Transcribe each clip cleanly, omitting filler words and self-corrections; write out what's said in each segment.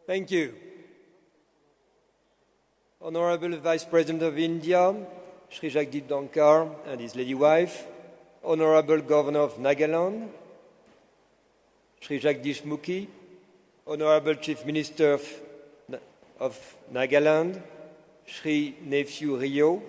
Thank you. Honorable Vice President of India, Shri Jagdeep Dhankar and his lady wife, Honorable Governor of Nagaland, Shri Jagdish Mukhi, Honorable Chief Minister of Nagaland, Shri Nephew Rio,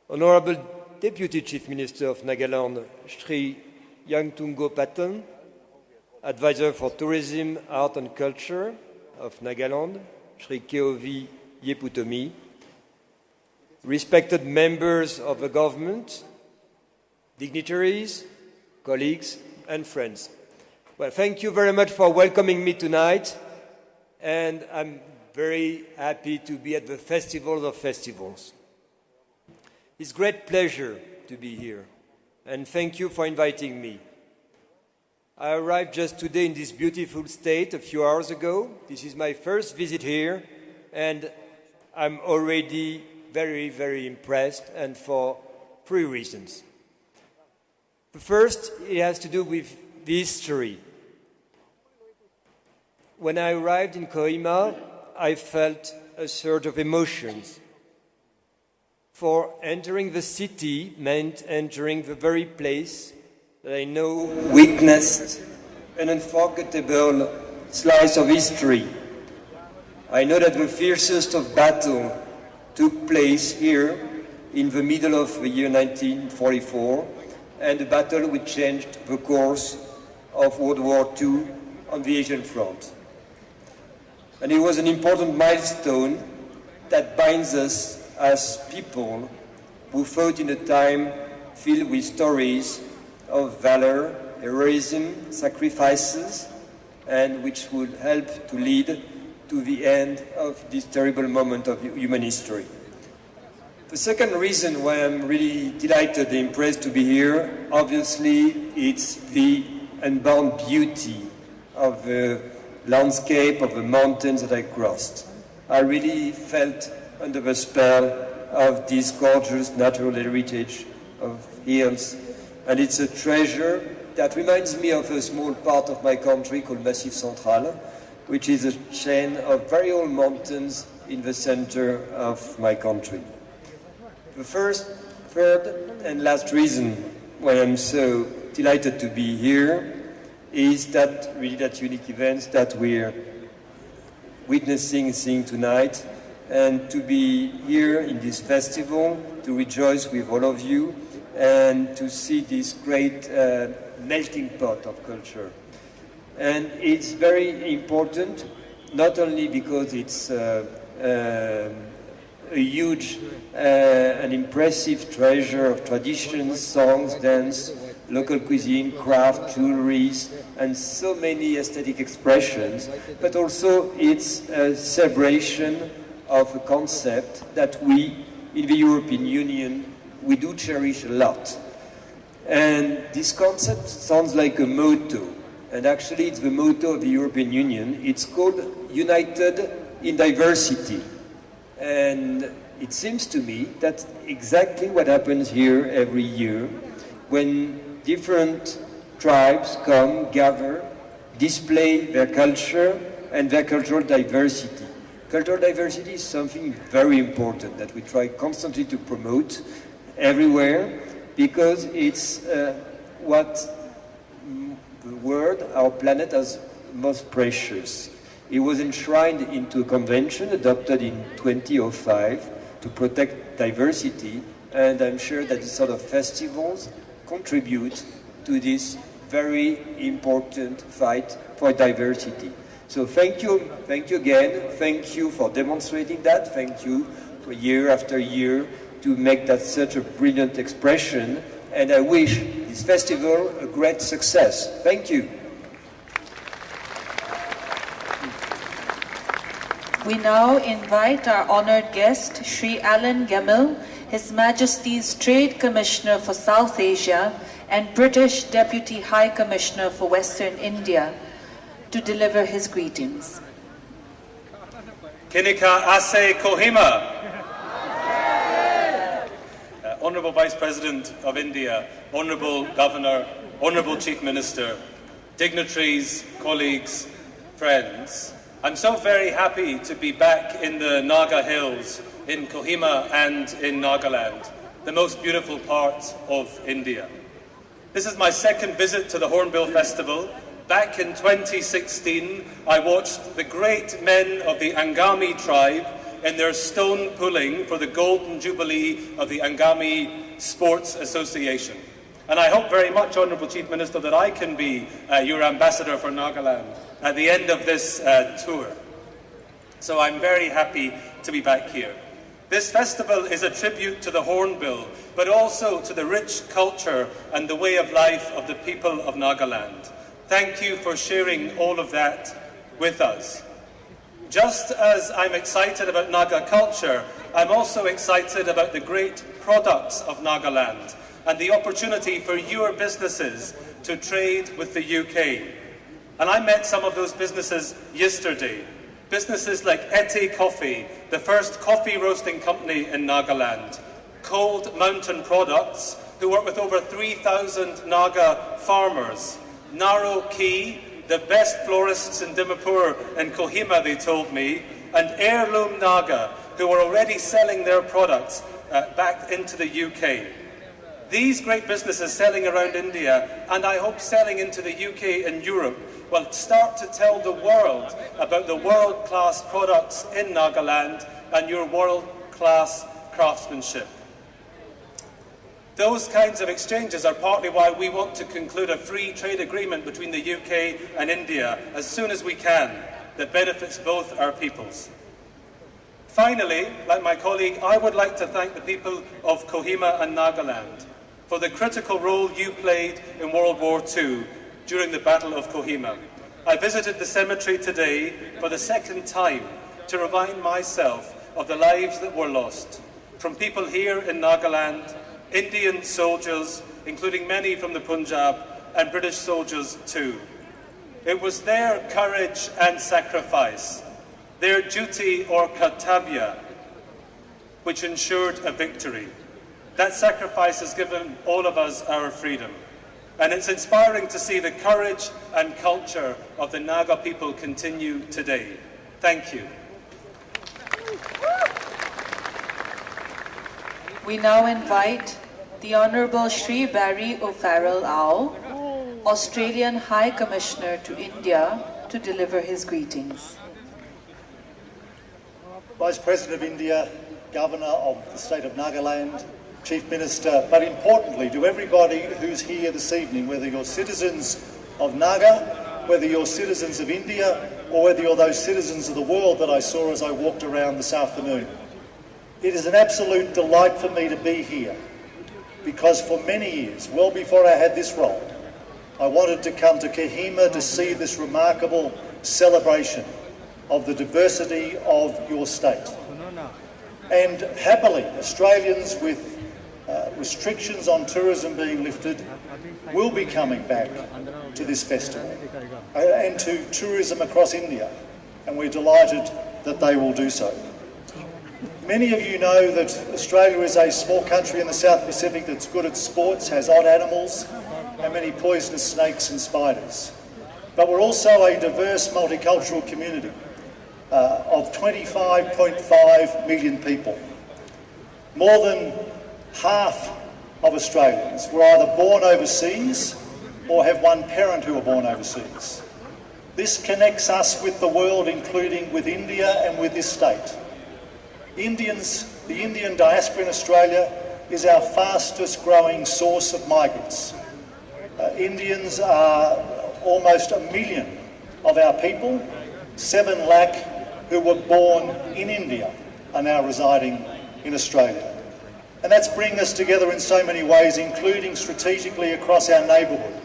Honorable Deputy Chief Minister of Nagaland, Shri Yangtungo Patton, Advisor for Tourism, Art and Culture of Nagaland, Shri Keovi Yeputomi, respected members of the government, dignitaries, colleagues, and friends. Well, thank you very much for welcoming me tonight, and I'm very happy to be at the Festival of Festivals. It's a great pleasure to be here, and thank you for inviting me. I arrived just today in this beautiful state a few hours ago. This is my first visit here, and I'm already very, very impressed, and for 3 reasons. The first, it has to do with the history. When I arrived in Kohima, I felt a surge of emotions. For entering the city meant entering the very place that I know witnessed an unforgettable slice of history. I know that the fiercest of battle took place here in the middle of the year 1944, and a battle which changed the course of World War II on the Asian front. And it was an important milestone that binds us as people who fought in a time filled with stories of valor, heroism, sacrifices, and which would help to lead to the end of this terrible moment of human history. The second reason why I'm really delighted and impressed to be here, obviously, it's the unbound beauty of the landscape, of the mountains that I crossed. I really felt under the spell of this gorgeous natural heritage of hills, and it's a treasure that reminds me of a small part of my country called Massif Central, which is a chain of very old mountains in the center of my country. The third and last reason why I'm so delighted to be here is that really that unique event that we're witnessing and seeing tonight, and to be here in this festival, to rejoice with all of you, and to see this great melting pot of culture. And it's very important, not only because it's a huge and impressive treasure of traditions, songs, dance, local cuisine, craft, jewelries, and so many aesthetic expressions, but also it's a celebration of a concept that we, in the European Union, we do cherish a lot. And this concept sounds like a motto, and actually it's the motto of the European Union. It's called United in Diversity. And it seems to me that's exactly what happens here every year when different tribes come, gather, display their culture and their cultural diversity. Cultural diversity is something very important that we try constantly to promote everywhere, because it's what the world, our planet, has most precious. It was enshrined into a convention adopted in 2005 to protect diversity, and I'm sure that these sort of festivals contribute to this very important fight for diversity. So thank you again, thank you for demonstrating that, thank you for year after year to make that such a brilliant expression, and I wish this festival a great success. Thank you. We now invite our honored guest, Sri Alan Gemmell, His Majesty's Trade Commissioner for South Asia and British Deputy High Commissioner for Western India, to deliver his greetings. Kinika Ase Kohima. Honourable Vice President of India, Honourable Governor, Honourable Chief Minister, dignitaries, colleagues, friends. I'm so very happy to be back in the Naga Hills in Kohima and in Nagaland, the most beautiful part of India. This is my second visit to the Hornbill Festival. Back in 2016, I watched the great men of the Angami tribe in their stone pulling for the Golden Jubilee of the Angami Sports Association. And I hope very much, Honourable Chief Minister, that I can be your ambassador for Nagaland at the end of this tour. So I'm very happy to be back here. This festival is a tribute to the Hornbill, but also to the rich culture and the way of life of the people of Nagaland. Thank you for sharing all of that with us. Just as I'm excited about Naga culture, I'm also excited about the great products of Nagaland and the opportunity for your businesses to trade with the UK. And I met some of those businesses yesterday. Businesses like Ete Coffee, the first coffee roasting company in Nagaland, Cold Mountain Products, who work with over 3,000 Naga farmers, Naro Key, the best florists in Dimapur and Kohima, they told me, and Heirloom Naga, who are already selling their products back into the UK. These great businesses selling around India, and I hope selling into the UK and Europe, will start to tell the world about the world-class products in Nagaland and your world-class craftsmanship. Those kinds of exchanges are partly why we want to conclude a free trade agreement between the UK and India as soon as we can that benefits both our peoples. Finally, like my colleague, I would like to thank the people of Kohima and Nagaland for the critical role you played in World War II during the Battle of Kohima. I visited the cemetery today for the second time to remind myself of the lives that were lost from people here in Nagaland, Indian soldiers, including many from the Punjab, and British soldiers too. It was their courage and sacrifice, their duty or kartavya, which ensured a victory. That sacrifice has given all of us our freedom. And it's inspiring to see the courage and culture of the Naga people continue today. Thank you. We now invite the Honourable Sri Barry O'Farrell Ao, Australian High Commissioner to India, to deliver his greetings. Vice President of India, Governor of the State of Nagaland, Chief Minister, but importantly to everybody who's here this evening, whether you're citizens of Naga, whether you're citizens of India, or whether you're those citizens of the world that I saw as I walked around this afternoon. It is an absolute delight for me to be here, because for many years, well before I had this role, I wanted to come to Kohima to see this remarkable celebration of the diversity of your state. And happily, Australians with restrictions on tourism being lifted will be coming back to this festival and to tourism across India, and we're delighted that they will do so. Many of you know that Australia is a small country in the South Pacific that's good at sports, has odd animals and many poisonous snakes and spiders. But we're also a diverse multicultural community of 25.5 million people. More than half of Australians were either born overseas or have one parent who were born overseas. This connects us with the world, including with India and with this state. The Indian diaspora in Australia is our fastest growing source of migrants. Indians are almost 1 million of our people. 7 lakh who were born in India are now residing in Australia. And that's bringing us together in so many ways, including strategically across our neighbourhood,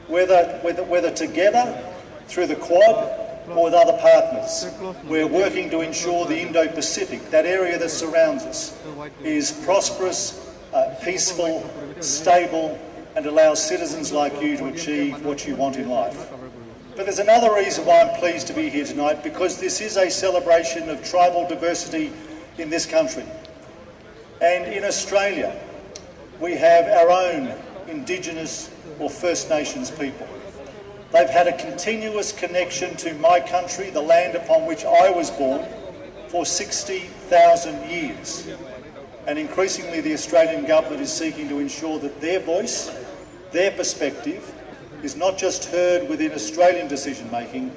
whether together through the Quad or with other partners. We're working to ensure the Indo-Pacific, that area that surrounds us, is prosperous, peaceful, stable, and allows citizens like you to achieve what you want in life. But there's another reason why I'm pleased to be here tonight, because this is a celebration of tribal diversity in this country. And in Australia, we have our own Indigenous or First Nations people. They've had a continuous connection to my country, the land upon which I was born, for 60,000 years. And increasingly the Australian government is seeking to ensure that their voice, their perspective, is not just heard within Australian decision making,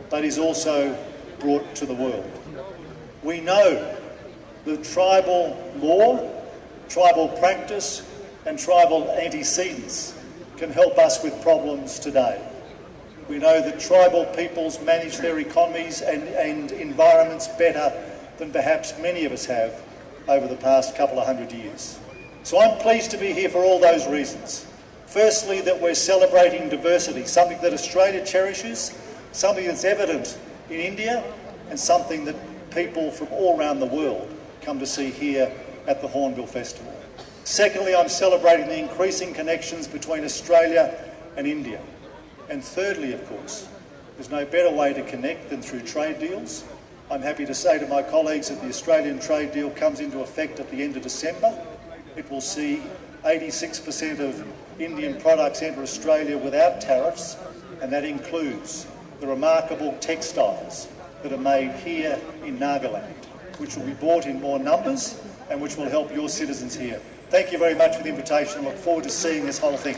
but is also brought to the world. We know that tribal law, tribal practice and tribal antecedents can help us with problems today. We know that tribal peoples manage their economies and environments better than perhaps many of us have over the past couple of hundred years. So I'm pleased to be here for all those reasons. Firstly, that we're celebrating diversity, something that Australia cherishes, something that's evident in India, and something that people from all around the world come to see here at the Hornbill Festival. Secondly, I'm celebrating the increasing connections between Australia and India. And thirdly, of course, there's no better way to connect than through trade deals. I'm happy to say to my colleagues that the Australian trade deal comes into effect at the end of December. It will see 86% of Indian products enter Australia without tariffs, and that includes the remarkable textiles that are made here in Nagaland, which will be bought in more numbers and which will help your citizens here. Thank you very much for the invitation. I look forward to seeing this whole thing.